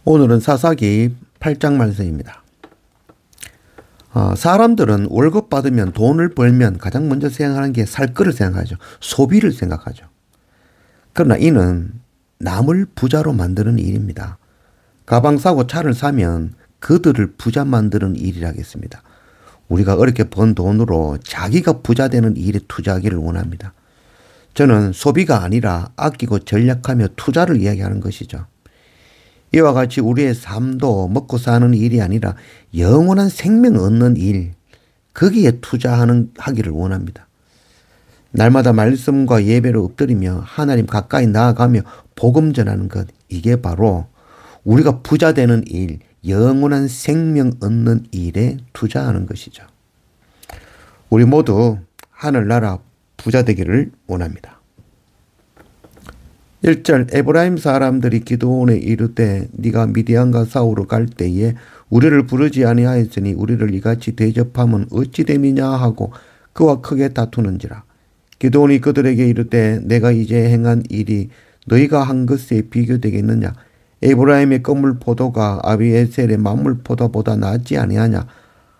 오늘은 사사기 8장 말씀입니다. 사람들은 월급 받으면 돈을 벌면 가장 먼저 생각하는 게 살 거를 생각하죠. 소비를 생각하죠. 그러나 이는 남을 부자로 만드는 일입니다. 가방 사고 차를 사면 그들을 부자 만드는 일이라겠습니다. 우리가 어렵게 번 돈으로 자기가 부자 되는 일에 투자하기를 원합니다. 저는 소비가 아니라 아끼고 전략하며 투자를 이야기하는 것이죠. 이와 같이 우리의 삶도 먹고 사는 일이 아니라 영원한 생명 얻는 일, 거기에 하기를 원합니다. 날마다 말씀과 예배를 엎드리며 하나님 가까이 나아가며 복음 전하는 것, 이게 바로 우리가 부자 되는 일, 영원한 생명 얻는 일에 투자하는 것이죠. 우리 모두 하늘나라 부자 되기를 원합니다. 1절 에브라임 사람들이 기드온에 이르되 네가 미디안과 싸우러 갈 때에 우리를 부르지 아니하였으니 우리를 이같이 대접하면 어찌 됨이냐 하고 그와 크게 다투는지라. 기드온이 그들에게 이르되 내가 이제 행한 일이 너희가 한 것에 비교되겠느냐. 에브라임의 껌물 포도가 아비에셀의 만물 포도보다 낫지 아니하냐.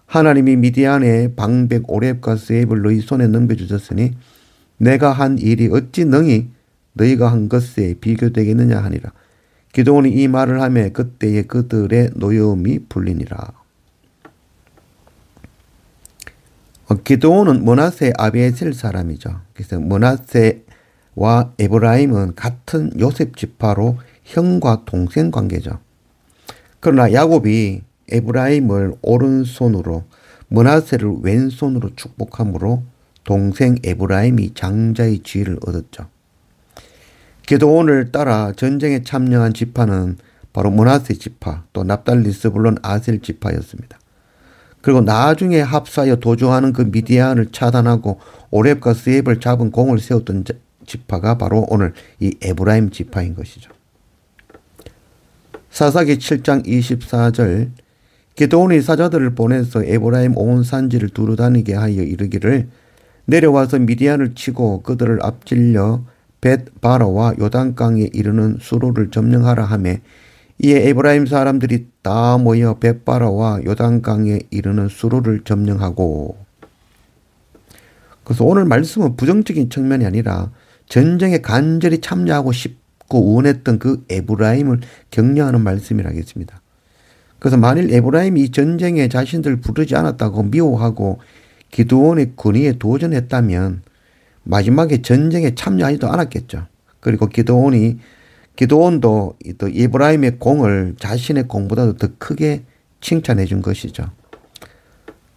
하나님이 미디안의 방백 오렙과 스앱을 너희 손에 넘겨주셨으니 내가 한 일이 어찌 너희가 한 것에 비교되겠느냐 하니라. 기드온이 이 말을 하며 그때에 그들의 노여움이 풀리니라. 기드온은 므낫세 아비에셀 사람이죠. 그래서 므낫세와 에브라임은 같은 요셉 지파로 형과 동생 관계죠. 그러나 야곱이 에브라임을 오른손으로 므낫세를 왼손으로 축복함으로 동생 에브라임이 장자의 지위를 얻었죠. 기드온을 따라 전쟁에 참여한 지파는 바로 므낫세 지파, 또 납달리, 스불론, 아셀 지파였습니다. 그리고 나중에 합사하여 도주하는 그 미디안을 차단하고 오렙과 스앱을 잡은 공을 세웠던 지파가 바로 오늘 이 에브라임 지파인 것이죠. 사사기 7장 24절 기드온이 사자들을 보내서 에브라임 온 산지를 두루다니게 하여 이르기를 내려와서 미디안을 치고 그들을 앞질려 벳바라와 요단강에 이르는 수로를 점령하라 하며 이에 에브라임 사람들이 다 모여 벳바라와 요단강에 이르는 수로를 점령하고. 그래서 오늘 말씀은 부정적인 측면이 아니라 전쟁에 간절히 참여하고 싶고 원했던 그 에브라임을 격려하는 말씀이라겠습니다. 그래서 만일 에브라임이 이 전쟁에 자신들 부르지 않았다고 미워하고 기드온의 권위에 도전했다면 마지막에 전쟁에 참여하지도 않았겠죠. 그리고 기드온도 또 에브라임의 공을 자신의 공보다도 더 크게 칭찬해 준 것이죠.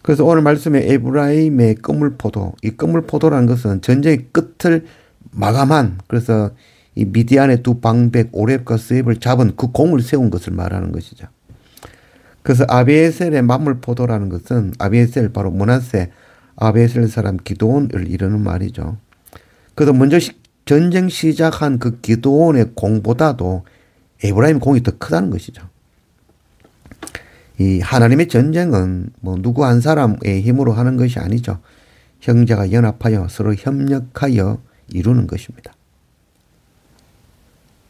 그래서 오늘 말씀에 에브라임의 껌물포도, 이 껌물포도라는 것은 전쟁의 끝을 마감한, 그래서 이 미디안의 두 방백 오렙과 스앱을 잡은 그 공을 세운 것을 말하는 것이죠. 그래서 아비에셀의 만물포도라는 것은 아비에셀, 바로 므낫세 아비에셀 사람 기드온을 이르는 말이죠. 그래서 먼저 전쟁 시작한 그 기드온의 공보다도 에브라임 공이 더 크다는 것이죠. 이 하나님의 전쟁은 뭐 누구 한 사람의 힘으로 하는 것이 아니죠. 형제가 연합하여 서로 협력하여 이루는 것입니다.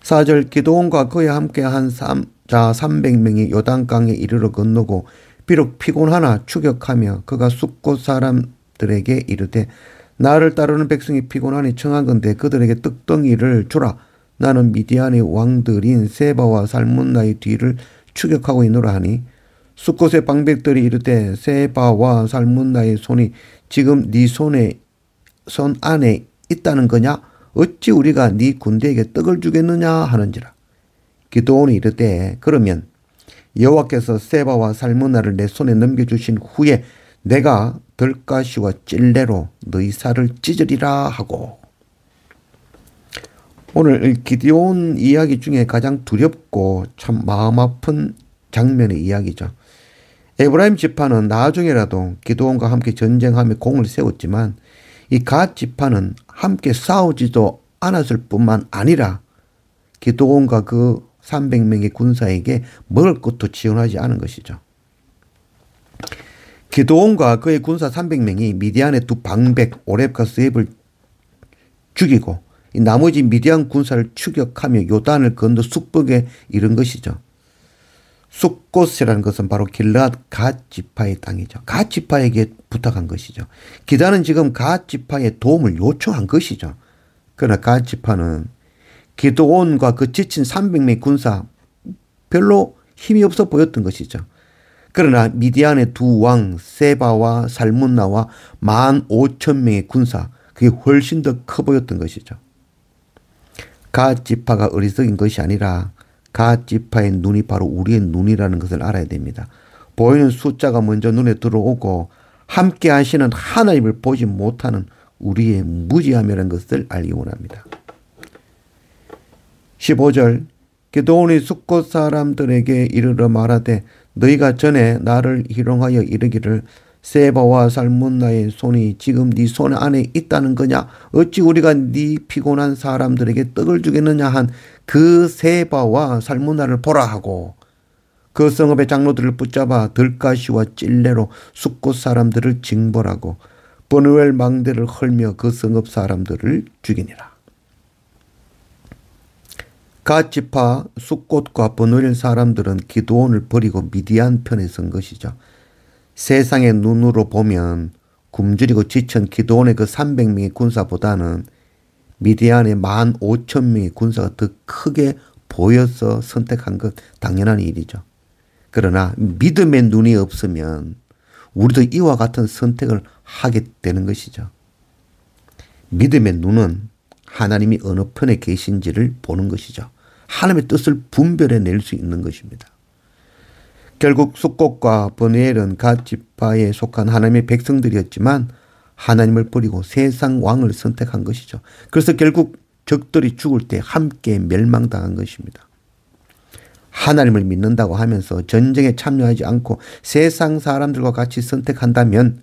4절 기드온과 그와 함께한 자 300명이 요단강에 이르러 건너고 비록 피곤하나 추격하며 그가 숫곳 사람들에게 이르되 나를 따르는 백성이 피곤하니 청하건대 그들에게 떡덩이를 주라. 나는 미디안의 왕들인 세바와 살문나의 뒤를 추격하고 있노라 하니 숫곳의 방백들이 이르되 세바와 살문나의 손이 지금 네 손 안에 있다는 거냐? 어찌 우리가 네 군대에게 떡을 주겠느냐 하는지라. 기드온이 이르되 그러면 여호와께서 세바와 살문나를 내 손에 넘겨주신 후에 내가 덜가시와 찔레로 너희 살을 찢으리라 하고. 오늘 기드온 이야기 중에 가장 두렵고 참 마음 아픈 장면의 이야기죠. 에브라임 지파는 나중에라도 기드온과 함께 전쟁하며 공을 세웠지만 이 갓 지파는 함께 싸우지도 않았을 뿐만 아니라 기드온과 그 300명의 군사에게 먹을 것도 지원하지 않은 것이죠. 기드온과 그의 군사 300명이 미디안의 두 방백 오렙과 스앱을 죽이고 나머지 미디안 군사를 추격하며 요단을 건너 숙북에 이른 것이죠. 숫곳이라는 것은 바로 길르앗 갓 지파의 땅이죠. 갓 지파에게 부탁한 것이죠. 기단은 지금 갓 지파의 도움을 요청한 것이죠. 그러나 갓 지파는 기드온과 그 지친 300명의 군사 별로 힘이 없어 보였던 것이죠. 그러나 미디안의 두 왕 세바와 살문나와 15,000명의 군사, 그게 훨씬 더 커 보였던 것이죠. 갓 지파가 어리석인 것이 아니라 갓 지파의 눈이 바로 우리의 눈이라는 것을 알아야 됩니다. 보이는 숫자가 먼저 눈에 들어오고 함께 하시는 하나님을 보지 못하는 우리의 무지함이라는 것을 알기 원합니다. 15절 기드온이 숫곳 사람들에게 이르러 말하되 너희가 전에 나를 희롱하여 이르기를 세바와 살문나의 손이 지금 네 손 안에 있다는 거냐? 어찌 우리가 네 피곤한 사람들에게 떡을 주겠느냐 한 그 세바와 살문나를 보라 하고 그 성읍의 장로들을 붙잡아 들가시와 찔레로 숫곳 사람들을 징벌하고 버누엘 망대를 헐며 그 성읍 사람들을 죽이니라. 갓 지파 숫곳과 버누엘 사람들은 기드온을 버리고 미디안 편에 선 것이죠. 세상의 눈으로 보면 굶주리고 지친 기드온의 그 300명의 군사보다는 미디안의 15,000명의 군사가 더 크게 보여서 선택한 것 당연한 일이죠. 그러나 믿음의 눈이 없으면 우리도 이와 같은 선택을 하게 되는 것이죠. 믿음의 눈은 하나님이 어느 편에 계신지를 보는 것이죠. 하나님의 뜻을 분별해낼 수 있는 것입니다. 결국 숫곳과 버누엘은 갓 지파에 속한 하나님의 백성들이었지만 하나님을 버리고 세상 왕을 선택한 것이죠. 그래서 결국 적들이 죽을 때 함께 멸망당한 것입니다. 하나님을 믿는다고 하면서 전쟁에 참여하지 않고 세상 사람들과 같이 선택한다면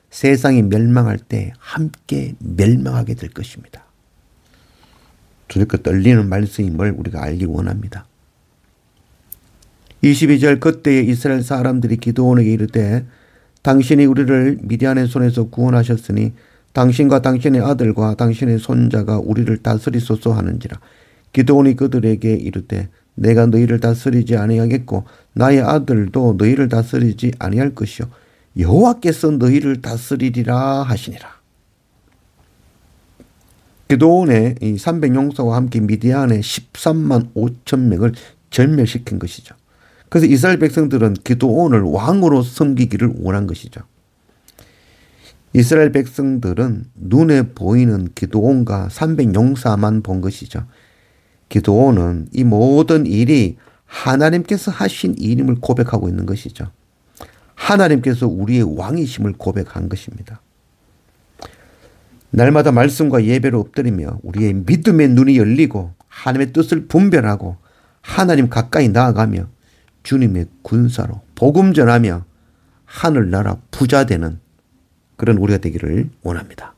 세상이 멸망할 때 함께 멸망하게 될 것입니다. 두렵고 떨리는 말씀임을 우리가 알기 원합니다. 22절 그때에 이스라엘 사람들이 기드온에게 이르되 당신이 우리를 미디안의 손에서 구원하셨으니 당신과 당신의 아들과 당신의 손자가 우리를 다스리소서 하는지라. 기드온이 그들에게 이르되 내가 너희를 다스리지 아니하겠고 나의 아들도 너희를 다스리지 아니할 것이요 여호와께서 너희를 다스리리라 하시니라. 기드온의 300용사와 함께 미디안의 13만 5천 명을 절멸시킨 것이죠. 그래서 이스라엘 백성들은 기드온을 왕으로 섬기기를 원한 것이죠. 이스라엘 백성들은 눈에 보이는 기드온과 300용사만 본 것이죠. 기드온은 이 모든 일이 하나님께서 하신 일임을 고백하고 있는 것이죠. 하나님께서 우리의 왕이심을 고백한 것입니다. 날마다 말씀과 예배를 엎드리며 우리의 믿음의 눈이 열리고 하나님의 뜻을 분별하고 하나님 가까이 나아가며 주님의 군사로 복음 전하며 하늘나라 부자 되는 그런 우리가 되기를 원합니다.